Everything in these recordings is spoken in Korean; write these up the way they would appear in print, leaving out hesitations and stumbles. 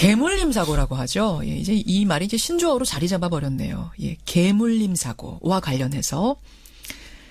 개물림 사고라고 하죠. 예, 이제 이 말이 이제 신조어로 자리 잡아 버렸네요. 예, 개물림 사고와 관련해서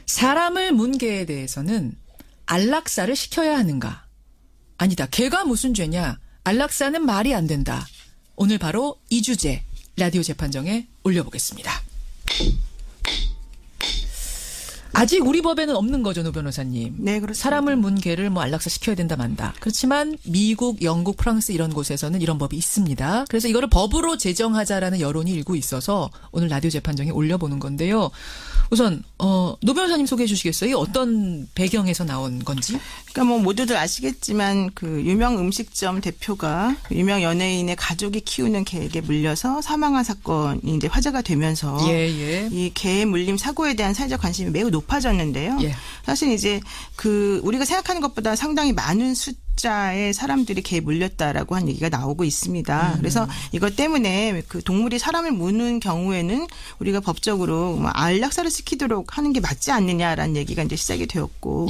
사람을 문 개에 대해서는 안락사를 시켜야 하는가? 아니다. 개가 무슨 죄냐? 안락사는 말이 안 된다. 오늘 바로 이 주제 라디오 재판정에 올려보겠습니다. 아직 우리 법에는 없는 거죠, 노 변호사님. 네, 그렇습니다. 사람을 문 개를 뭐 안락사 시켜야 된다 만다. 그렇지만 미국, 영국, 프랑스 이런 곳에서는 이런 법이 있습니다. 그래서 이거를 법으로 제정하자라는 여론이 일고 있어서 오늘 라디오 재판정에 올려보는 건데요. 우선 노 변호사님 소개해 주시겠어요? 이게 어떤 배경에서 나온 건지? 그러니까 뭐 모두들 아시겠지만 그 유명 음식점 대표가 유명 연예인의 가족이 키우는 개에게 물려서 사망한 사건이 이제 화제가 되면서 이 개 물림 사고에 대한 사회적 관심이 매우 높아졌는데요. 사실 이제 그 우리가 생각하는 것보다 상당히 많은 숫자의 사람들이 개에 물렸다라고 한 얘기가 나오고 있습니다. 그래서 이것 때문에 그 동물이 사람을 무는 경우에는 우리가 법적으로 뭐 안락사를 시키도록 하는 게 맞지 않느냐라는 얘기가 이제 시작이 되었고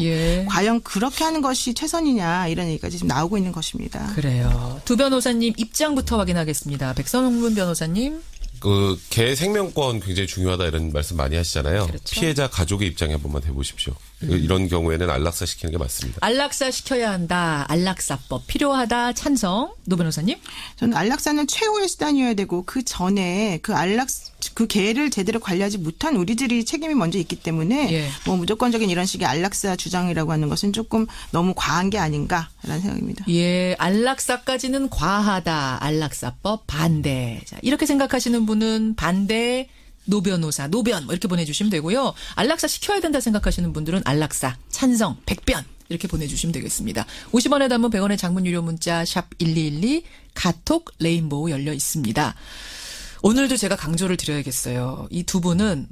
과연 그렇게 하는 것이 최선이냐 이런 얘기가 지금 나오고 있는 것입니다. 그래요. 두 변호사님 입장부터 확인하겠습니다. 백선홍문 변호사님. 그 개 생명권 굉장히 중요하다 이런 말씀 많이 하시잖아요. 그렇죠. 피해자 가족의 입장에 한번만 해보십시오. 이런 경우에는 안락사 시키는 게 맞습니다. 안락사 시켜야 한다. 안락사법 필요하다. 찬성. 노 변호사님. 저는 안락사는 최후의 수단이어야 되고 그 전에 그 개를 제대로 관리하지 못한 우리들이 책임이 먼저 있기 때문에 뭐 무조건적인 이런 식의 안락사 주장이라고 하는 것은 조금 너무 과한 게 아닌가라는 생각입니다. 예, 안락사까지는 과하다. 안락사법 반대. 자, 이렇게 생각하시는 분은 반대. 노 변호사, 노변 뭐 이렇게 보내주시면 되고요. 안락사 시켜야 된다 생각하시는 분들은 안락사, 찬성, 백변 이렇게 보내주시면 되겠습니다. 50원에 담은 100원의 장문 유료 문자 샵 1212 카톡 레인보우 열려 있습니다. 오늘도 제가 강조를 드려야겠어요. 이 두 분은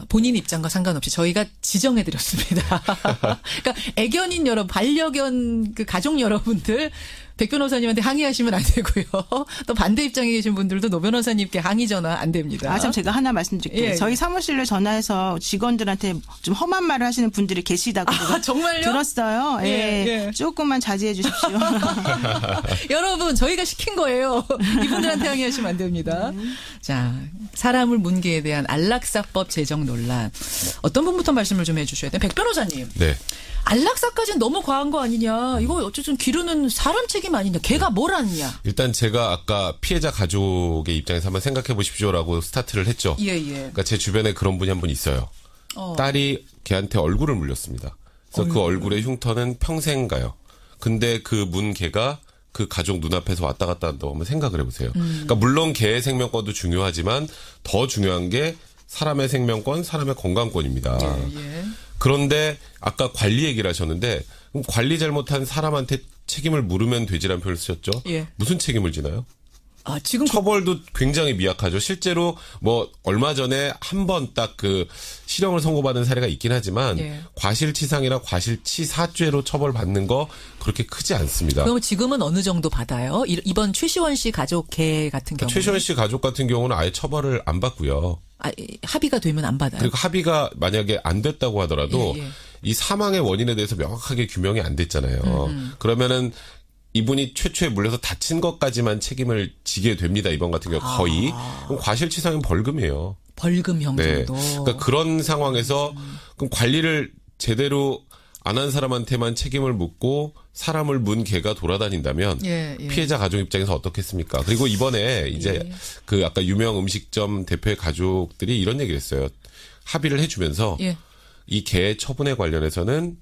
본인 입장과 상관없이 저희가 지정해드렸습니다. 그러니까 애견인 여러분, 반려견 그 가족 여러분들 백 변호사님한테 항의하시면 안 되고요. 또 반대 입장에 계신 분들도 노 변호사님께 항의 전화 안 됩니다. 참 제가 하나 말씀드릴게요. 저희 사무실로 전화해서 직원들한테 좀 험한 말을 하시는 분들이 계시다고 정말요? 들었어요. 조금만 자제해 주십시오. 여러분 저희가 시킨 거예요. 이분들한테 항의하시면 안 됩니다. 자, 사람을 문 개에 대한 안락사법 제정 논란. 어떤 분부터 말씀을 좀 해주셔야 돼요? 백 변호사님. 네. 안락사까지는 너무 과한 거 아니냐. 이거 어쨌든 기르는 사람 책임 아니냐. 걔가 뭘 아느냐. 일단 제가 아까 피해자 가족의 입장에서 한번 생각해 보십시오라고 스타트를 했죠. 그러니까 제 주변에 그런 분이 한 분 있어요. 딸이 걔한테 얼굴을 물렸습니다. 그래서 그 얼굴의 흉터는 평생 가요. 근데 그 문 개가 그 가족 눈앞에서 왔다 갔다 한다고 한번 생각을 해보세요. 그러니까 물론 개의 생명권도 중요하지만 더 중요한 게 사람의 생명권, 사람의 건강권입니다. 그런데 아까 관리 얘기를 하셨는데 그럼 관리 잘못한 사람한테 책임을 물으면 되지라는 표현을 쓰셨죠. 무슨 책임을 지나요? 지금 처벌도 굉장히 미약하죠. 실제로 뭐 얼마 전에 한 번 딱 그 실형을 선고받은 사례가 있긴 하지만 과실치상이나 과실치사죄로 처벌받는 거 그렇게 크지 않습니다. 그럼 지금은 어느 정도 받아요? 이번 최시원 씨 가족 개 같은 경우. 최시원 씨 가족 같은 경우는 아예 처벌을 안 받고요. 합의가 되면 안 받아요. 그리고 합의가 만약에 안 됐다고 하더라도 이 사망의 원인에 대해서 명확하게 규명이 안 됐잖아요. 그러면은 이분이 최초에 물려서 다친 것까지만 책임을 지게 됩니다. 이번 같은 경우 거의. 그럼 과실치상은 벌금이에요. 벌금형 정도. 그러니까 그런 상황에서 그럼 관리를 제대로 안 한 사람한테만 책임을 묻고 사람을 문 개가 돌아다닌다면 피해자 가족 입장에서 어떻겠습니까? 그리고 이번에 이제 그 아까 유명 음식점 대표의 가족들이 이런 얘기를 했어요. 합의를 해주면서 이 개 처분에 관련해서는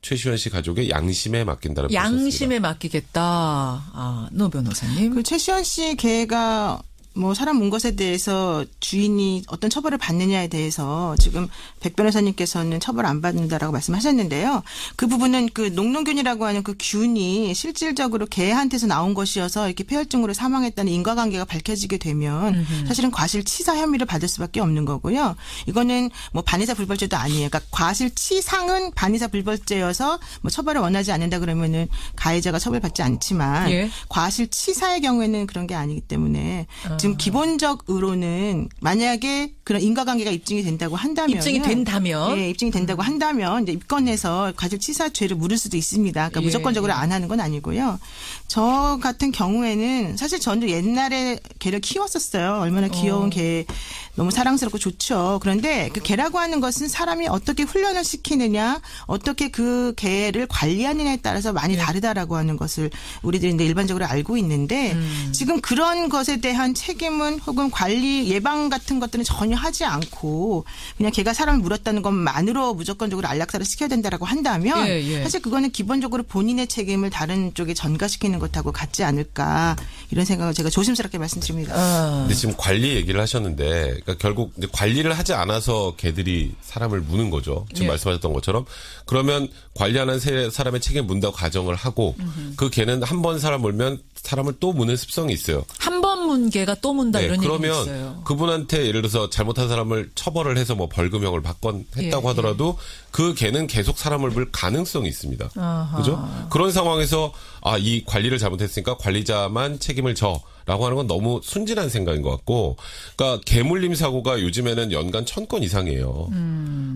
최시원 씨 가족의 양심에 맡긴다는 양심에 맡기겠다. 노 변호사님. 그 최시원 씨 개가 뭐 사람 문 것에 대해서 주인이 어떤 처벌을 받느냐에 대해서 지금 백 변호사님께서는 처벌 안 받는다라고 말씀하셨는데요. 그 부분은 그 녹농균이라고 하는 그 균이 실질적으로 개한테서 나온 것이어서 이렇게 폐혈증으로 사망했다는 인과관계가 밝혀지게 되면 사실은 과실치사 혐의를 받을 수밖에 없는 거고요. 이거는 뭐 반의사 불벌죄도 아니에요. 그러니까 과실치상은 반의사 불벌죄여서 뭐 처벌을 원하지 않는다 그러면은 가해자가 처벌받지 않지만 과실치사의 경우에는 그런 게 아니기 때문에 지금 기본적으로는 만약에 그런 인과관계가 입증이 된다고 한다면 입증이 된다면 네, 입증이 된다고 한다면 이제 입건해서 가족치사죄를 물을 수도 있습니다. 그러니까 무조건적으로 안 하는 건 아니고요. 저 같은 경우에는 사실 저는 옛날에 개를 키웠었어요. 얼마나 귀여운 개 너무 사랑스럽고 좋죠. 그런데 그 개라고 하는 것은 사람이 어떻게 훈련을 시키느냐, 어떻게 그 개를 관리하느냐에 따라서 많이 다르다라고 하는 것을 우리들이 이제 일반적으로 알고 있는데 지금 그런 것에 대한 책임은 혹은 관리 예방 같은 것들은 전혀 하지 않고 그냥 개가 사람을 물었다는 것만으로 무조건적으로 안락사를 시켜야 된다라고 한다면 사실 그거는 기본적으로 본인의 책임을 다른 쪽에 전가시키는 것하고 같지 않을까 이런 생각을 제가 조심스럽게 말씀드립니다. 근데 지금 관리 얘기를 하셨는데 그러니까 결국 이제 관리를 하지 않아서 개들이 사람을 무는 거죠. 지금 말씀하셨던 것처럼. 그러면 관리하는 사람의 책임을 문다고 가정을 하고 그 개는 한 번 사람 물면 사람을 또 무는 습성이 있어요. 한 번 문 개가 또 문다 이런 얘기가 있어요. 그러면 그분한테 예를 들어서 잘못한 사람을 처벌을 해서 뭐 벌금형을 받건 했다고 하더라도 그 개는 계속 사람을 물 가능성이 있습니다. 그죠? 그런 상황에서 이 관리를 잘못했으니까 관리자만 책임을 져라고 하는 건 너무 순진한 생각인 것 같고, 그러니까 개물림 사고가 요즘에는 연간 1000건 이상이에요.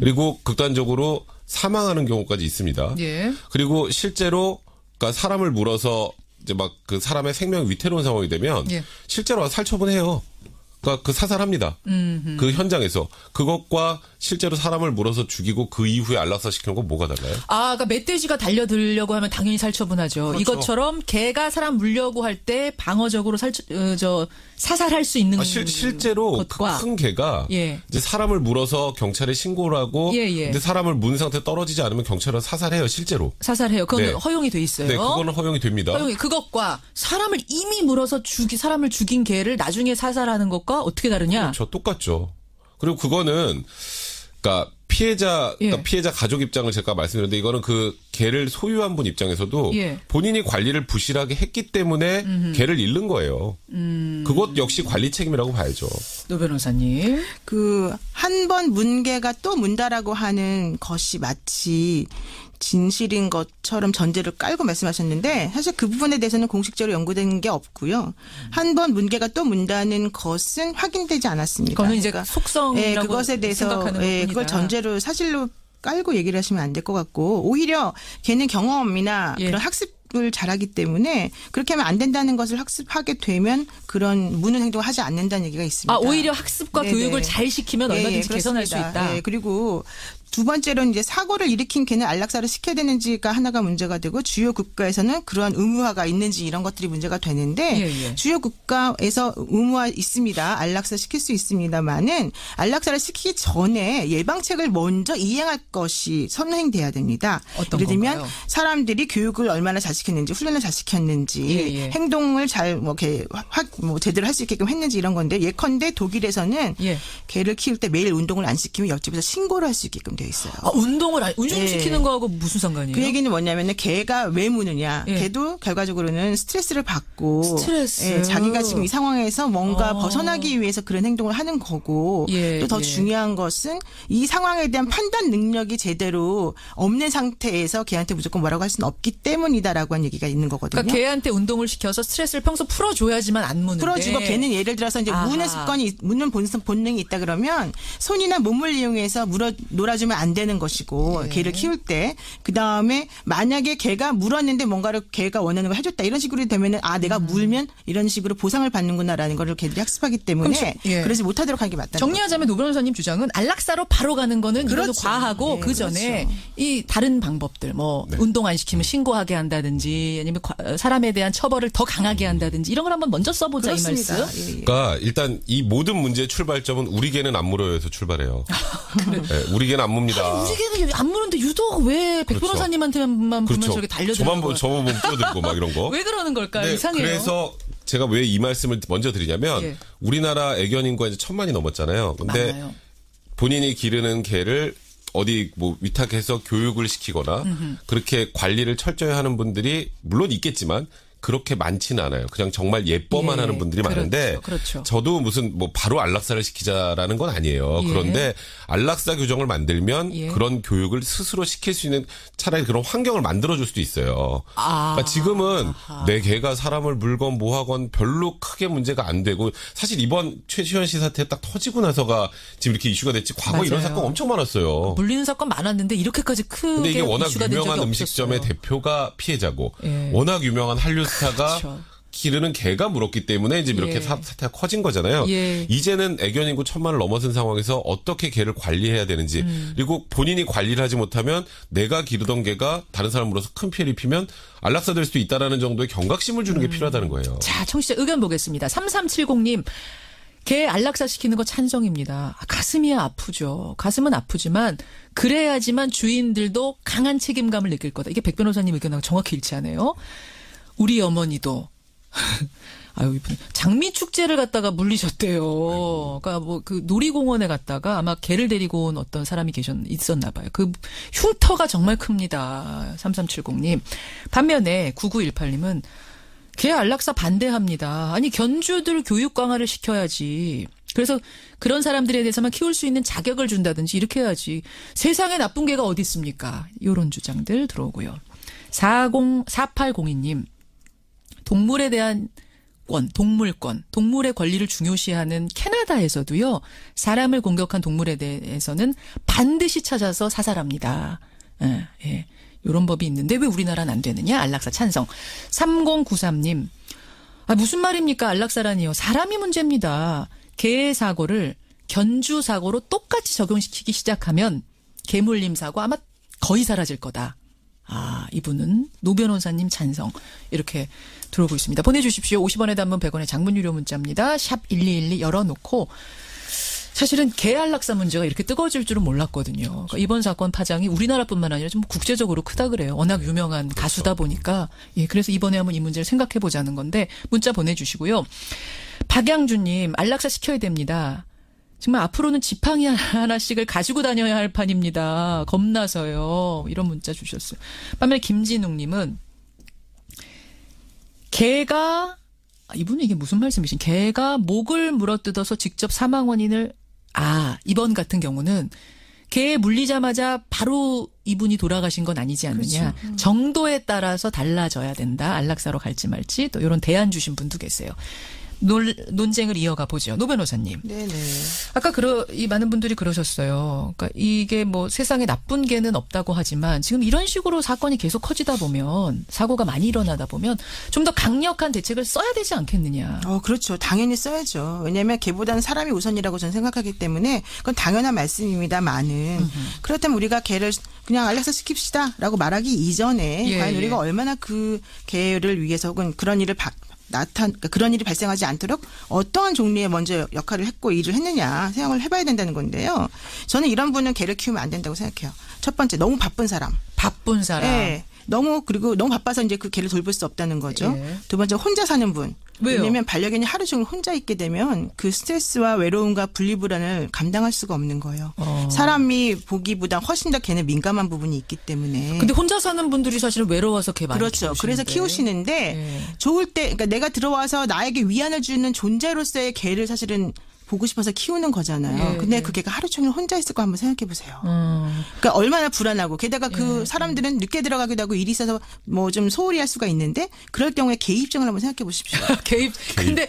그리고 극단적으로 사망하는 경우까지 있습니다. 그리고 실제로 그러니까 사람을 물어서 이제 막 그 사람의 생명 위태로운 상황이 되면 실제로 살처분해요. 그러니까 그 사살합니다. 그 현장에서. 그것과 실제로 사람을 물어서 죽이고 그 이후에 안락사 시키는 건 뭐가 달라요? 그러니까 멧돼지가 달려들려고 하면 당연히 살처분하죠. 그렇죠. 이것처럼 개가 사람 물려고 할 때 방어적으로 사살할 수 있는 실제로 것과 큰 개가 이제 사람을 물어서 경찰에 신고를 하고 근데 사람을 문 상태 떨어지지 않으면 경찰은 사살해요. 실제로. 사살해요. 그건 허용이 돼 있어요. 네, 그거는 허용이 됩니다. 그것과 사람을 이미 물어서 사람을 죽인 개를 나중에 사살하는 것과 어떻게 다르냐? 그렇죠. 똑같죠. 그리고 그거는 그러니까 피해자 가족 입장을 제가 말씀드렸는데 이거는 그 개를 소유한 분 입장에서도 본인이 관리를 부실하게 했기 때문에 개를 잃는 거예요. 그것 역시 관리 책임이라고 봐야죠. 노 변호사님. 한 번 문개가 또 문다라고 하는 것이 마치 진실인 것처럼 전제를 깔고 말씀하셨는데 사실 그 부분에 대해서는 공식적으로 연구된 게 없고요. 한 번 문개가 또 문다는 것은 확인되지 않았습니다. 그거는 이제 속성이라고 그것에 대해서 생각하는 것뿐이다. 그걸 전제로 사실로 깔고 얘기를 하시면 안 될 것 같고 오히려 걔는 경험이나 그런 학습을 잘하기 때문에 그렇게 하면 안 된다는 것을 학습하게 되면 그런 무는 행동을 하지 않는다는 얘기가 있습니다. 오히려 학습과 교육을 잘 시키면 얼마든지 개선할 수 있다. 그리고 두 번째로는 이제 사고를 일으킨 개는 안락사를 시켜야 되는지가 하나가 문제가 되고 주요 국가에서는 그러한 의무화가 있는지 이런 것들이 문제가 되는데 주요 국가에서 의무화 있습니다. 안락사 시킬 수 있습니다만은 안락사를 시키기 전에 예방책을 먼저 이행할 것이 선행돼야 됩니다. 예를 들면 건가요? 사람들이 교육을 얼마나 잘 시켰는지 훈련을 잘 시켰는지 행동을 잘 제대로 할 수 있게끔 했는지 이런 건데 예컨대 독일에서는 개를 키울 때 매일 운동을 안 시키면 옆집에서 신고를 할 수 있게끔 되어 있어요. 운동을 시키는 거하고 무슨 상관이에요? 그 얘기는 뭐냐면은 개가 왜 무느냐. 개도 결과적으로는 스트레스를 받고 자기가 지금 이 상황에서 뭔가 벗어나기 위해서 그런 행동을 하는 거고 또 더 중요한 것은 이 상황에 대한 판단 능력이 제대로 없는 상태에서 개한테 무조건 뭐라고 할 수는 없기 때문이다라고 한 얘기가 있는 거거든요. 그러니까 개한테 운동을 시켜서 스트레스를 평소 풀어줘야지만 안 무는데. 풀어주고 개는 예를 들어서 이제 무는 습관이 묻는 본능이 있다 그러면 손이나 몸을 이용해서 놀아주면 안 되는 것이고 개를 키울 때 그다음에 만약에 개가 물었는데 뭔가를 개가 원하는 걸 해줬다 이런 식으로 되면은 내가 물면 이런 식으로 보상을 받는구나라는 걸 개들이 학습하기 때문에 그러지 못하도록 하는 게 맞다. 정리하자면 노 변호사님 주장은 안락사로 바로 가는 거는 이것도 과하고 그 전에 이 다른 방법들 운동 안 시키면 신고하게 한다든지 아니면 사람에 대한 처벌을 더 강하게 한다든지 이런 걸 한번 먼저 써보자 그렇습니다. 이 말씀. 그러니까 일단 이 모든 문제의 출발점은 우리 개는 안 물어요에서 출발해요. 우리 개는 안 묵니다. 우리 개는 안 무는데 유독 왜 백 변호사님한테만 보면 저렇게 달려들고 저만 보면 뛰어들고 막 이런 거. 왜 그러는 걸까요? 이상해요. 그래서 제가 왜 이 말씀을 먼저 드리냐면 우리나라 애견 인구가 이제 1000만이 넘었잖아요. 근데 많아요. 본인이 기르는 개를 어디 위탁해서 교육을 시키거나 그렇게 관리를 철저히 하는 분들이 물론 있겠지만 그렇게 많지는 않아요. 그냥 정말 예뻐만 하는 분들이 많은데 그렇죠. 저도 무슨 뭐 바로 안락사를 시키자라는 건 아니에요. 그런데 안락사 교정을 만들면 그런 교육을 스스로 시킬 수 있는 차라리 그런 환경을 만들어줄 수도 있어요. 그러니까 지금은 내 개가 사람을 물건 뭐하건 별로 크게 문제가 안 되고 사실 이번 최시현 씨 사태 딱 터지고 나서가 지금 이렇게 이슈가 됐지 과거 맞아요. 이런 사건 엄청 많았어요. 물리는 사건 많았는데 이렇게까지 크게 근데 이게 워낙 이슈가 된 적이 유명한 음식점의 없었어요. 대표가 피해자고 워낙 유명한 한류 스타가 그렇죠. 기르는 개가 물었기 때문에 이제 이렇게 사태가 커진 거잖아요. 이제는 애견 인구 1000만을 넘어선 상황에서 어떻게 개를 관리해야 되는지 그리고 본인이 관리를 하지 못하면 내가 기르던 개가 다른 사람 물어서 큰 피해를 입히면 안락사 될 수도 있다라는 정도의 경각심을 주는 게 필요하다는 거예요. 자, 청취자 의견 보겠습니다. 3370님. 개 안락사 시키는 거 찬성입니다. 가슴이 아프죠. 가슴은 아프지만 그래야지만 주인들도 강한 책임감을 느낄 거다. 이게 백 변호사님 의견하고 정확히 일치하네요. 우리 어머니도 아유 이분 장미 축제를 갔다가 물리셨대요. 그러니까 뭐 그 놀이공원에 갔다가 아마 개를 데리고 온 어떤 사람이 있었나 봐요. 그 흉터가 정말 큽니다. 3370님. 반면에 9918님은 개 안락사 반대합니다. 아니 견주들 교육 강화를 시켜야지. 그래서 그런 사람들에 대해서만 키울 수 있는 자격을 준다든지 이렇게 해야지. 세상에 나쁜 개가 어디 있습니까? 이런 주장들 들어오고요. 4802님. 동물에 대한 동물권, 동물의 권리를 중요시하는 캐나다에서도요. 사람을 공격한 동물에 대해서는 반드시 찾아서 사살합니다. 예. 이런 법이 있는데 왜 우리나라는 안 되느냐? 안락사 찬성. 3093님. 무슨 말입니까? 안락사라니요. 사람이 문제입니다. 개 사고를 견주 사고로 똑같이 적용시키기 시작하면 개물림 사고 아마 거의 사라질 거다. 이분은 노 변호사님 찬성. 이렇게 들어오고 있습니다. 보내주십시오. 50원의 단문 100원의 장문 유료 문자입니다. 샵 1212 열어놓고 사실은 개 안락사 문제가 이렇게 뜨거워질 줄은 몰랐거든요. 그러니까 이번 사건 파장이 우리나라뿐만 아니라 좀 국제적으로 크다 그래요. 워낙 유명한 가수다 보니까. 그래서 이번에 한번 이 문제를 생각해 보자는 건데 문자 보내주시고요. 박양주님 안락사 시켜야 됩니다. 정말 앞으로는 지팡이 하나씩을 가지고 다녀야 할 판입니다. 겁나서요. 이런 문자 주셨어요. 반면에 김진웅님은 개가 이분은 이게 무슨 말씀이신? 개가 목을 물어뜯어서 직접 사망 원인을 이번 같은 경우는 개 물리자마자 바로 이분이 돌아가신 건 아니지 않느냐. 그렇죠. 정도에 따라서 달라져야 된다. 안락사로 갈지 말지 또 이런 대안 주신 분도 계세요. 논쟁을 이어가 보죠. 노 변호사님. 네네. 아까 이 많은 분들이 그러셨어요. 그러니까 이게 뭐 세상에 나쁜 개는 없다고 하지만 지금 이런 식으로 사건이 계속 커지다 보면 사고가 많이 일어나다 보면 좀 더 강력한 대책을 써야 되지 않겠느냐. 그렇죠. 당연히 써야죠. 왜냐하면 개보다는 사람이 우선이라고 저는 생각하기 때문에 그건 당연한 말씀입니다만은 그렇다면 우리가 개를 그냥 안락사 시킵시다라고 말하기 이전에 과연 우리가 얼마나 그 개를 위해서 혹은 그런 일을 그런 일이 발생하지 않도록 어떠한 종류의 먼저 역할을 했고 일을 했느냐 생각을 해봐야 된다는 건데요. 저는 이런 분은 개를 키우면 안 된다고 생각해요. 첫 번째 너무 바쁜 사람. 네. 그리고 너무 바빠서 이제 그 개를 돌볼 수 없다는 거죠. 두 번째 혼자 사는 분. 왜요? 왜냐하면 반려견이 하루 종일 혼자 있게 되면 그 스트레스와 외로움과 분리불안을 감당할 수가 없는 거예요. 사람이 보기보다 훨씬 더 걔는 민감한 부분이 있기 때문에. 근데 혼자 사는 분들이 사실은 외로워서 개 많이 그렇죠. 키우시는데. 그래서 키우시는데 좋을 때 그러니까 내가 들어와서 나에게 위안을 주는 존재로서의 개를 사실은 보고 싶어서 키우는 거잖아요. 근데 그 개가 하루 종일 혼자 있을 거 한번 생각해 보세요. 그러니까 얼마나 불안하고 게다가 그 사람들은 늦게 들어가기도 하고 일이 있어서 뭐 좀 소홀히 할 수가 있는데 그럴 경우에 개 입장을 한번 생각해 보십시오. 근데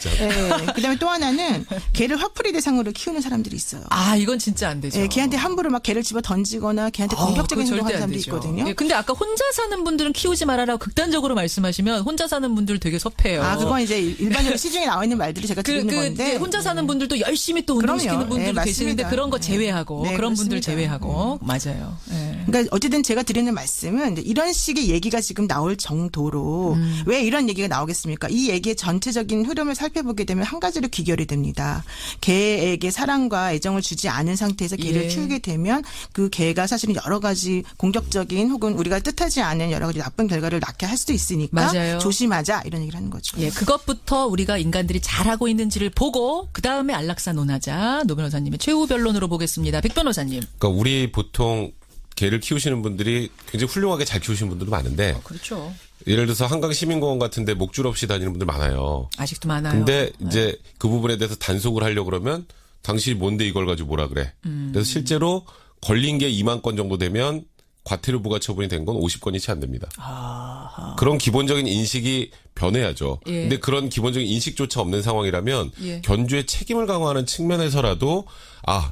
그다음에 또 하나는 개를 화풀이 대상으로 키우는 사람들이 있어요. 이건 진짜 안 되죠. 걔한테 함부로 막 개를 집어 던지거나 걔한테 공격적인 행동하는 사람도 있거든요. 근데 아까 혼자 사는 분들은 키우지 말아라고 극단적으로 말씀하시면 혼자 사는 분들 되게 섭해요. 그건 이제 일반적으로 시중에 나와 있는 말들이 제가 드리는 건데 혼자 사는 분들도 열심히 또 운동시키는 분들도 계시는데 그런 거 제외하고 그런 분들 제외하고 맞아요. 그러니까 어쨌든 제가 드리는 말씀은 이런 식의 얘기가 지금 나올 정도로 왜 이런 얘기가 나오겠습니까? 이 얘기의 전체적인 흐름을 살펴보게 되면 한 가지로 귀결이 됩니다. 개에게 사랑과 애정을 주지 않은 상태에서 개를 키우게 되면 그 개가 사실은 여러 가지 공격적인 혹은 우리가 뜻하지 않은 여러 가지 나쁜 결과를 낳게 할 수도 있으니까 맞아요. 조심하자 이런 얘기를 하는 거죠. 그것부터 우리가 인간들이 잘하고 있는지를 보고 그다음에 안락사 논하자. 노 변호사님의 최후 변론으로 보겠습니다. 백 변호사님. 그러니까 우리 보통 개를 키우시는 분들이 굉장히 훌륭하게 잘 키우시는 분들도 많은데 그렇죠. 예를 들어서 한강 시민공원 같은데 목줄 없이 다니는 분들 많아요. 아직도 많아요. 근데 이제 그 부분에 대해서 단속을 하려고 그러면 당신이 뭔데 이걸 가지고 뭐라 그래. 그래서 실제로 걸린 게 2만 건 정도 되면 과태료 부과 처분이 된 건 50건이 채 안 됩니다. 아하. 그런 기본적인 인식이 변해야죠. 예. 근데 그런 기본적인 인식조차 없는 상황이라면 예. 견주의 책임을 강화하는 측면에서라도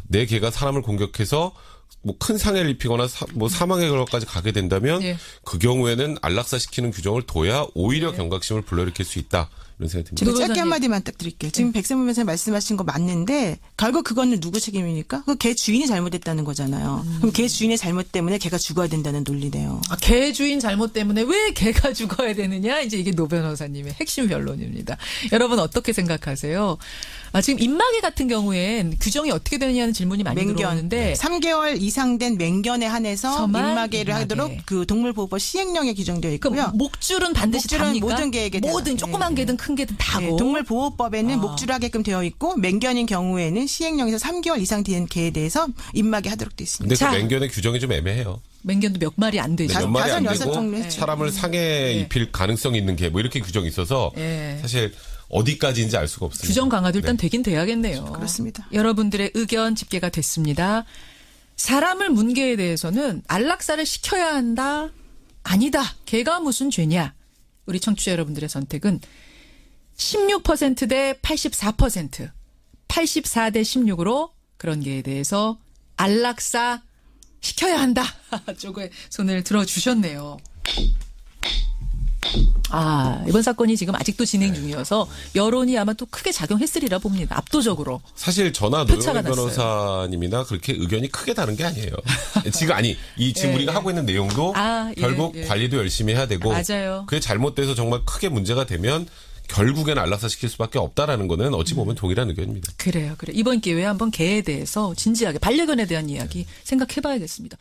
내 개가 사람을 공격해서 뭐 큰 상해를 입히거나 사망의 걸까지 가게 된다면 예. 그 경우에는 안락사시키는 규정을 둬야 오히려 경각심을 불러일으킬 수 있다. 이런 생각이 듭니다. 제가 짧게 한마디만 딱 드릴게요. 지금 백세문 변호사님 말씀하신 거 맞는데 결국 그거는 누구 책임입니까? 그 개 주인이 잘못했다는 거잖아요. 그럼 개 주인의 잘못 때문에 개가 죽어야 된다는 논리네요. 개 주인 잘못 때문에 왜 개가 죽어야 되느냐? 이제 이게 노 변호사님의 핵심 변론입니다. 여러분 어떻게 생각하세요? 지금 입마개 같은 경우엔 규정이 어떻게 되느냐는 질문이 많이 들어오는데 3개월 이상 된 맹견에 한해서 입마개를 하도록 그 동물보호법 시행령에 규정되어 있고요. 목줄은 반드시 답니까? 모든 개에게 모든 조그만 개든 큰 개든 다고. 네, 동물보호법에는 목줄 하게끔 되어 있고 맹견인 경우에는 시행령에서 3개월 이상 된 개에 대해서 입마개 하도록 되어 있습니다. 근데 그 맹견의 규정이 좀 애매해요. 맹견도 몇 마리 안 되죠. 몇 마리 안 되고 사람을 상해 입힐 가능성이 있는 개 뭐 이렇게 규정이 있어서 사실 어디까지인지 알 수가 없습니다. 규정 강화도 일단 되긴 돼야겠네요. 그렇습니다. 여러분들의 의견 집계가 됐습니다. 사람을 문 개에 대해서는 안락사를 시켜야 한다? 아니다. 개가 무슨 죄냐? 우리 청취자 여러분들의 선택은 16% 대 84%, 84 대 16으로 그런 개에 대해서 안락사 시켜야 한다. 쪽에 손을 들어주셨네요. 이번 사건이 지금 아직도 진행 중이어서 여론이 아마 또 크게 작용했으리라 봅니다. 압도적으로. 사실 저나 노영민 변호사님이나 그렇게 의견이 크게 다른 게 아니에요. 지금 우리가 하고 있는 내용도 결국 관리도 열심히 해야 되고 맞아요. 그게 잘못돼서 정말 크게 문제가 되면 결국에는 안락사 시킬 수밖에 없다라는 거는 어찌 보면 동일한 의견입니다. 그래요. 이번 기회에 한번 개에 대해서 진지하게 반려견에 대한 이야기 생각해봐야겠습니다.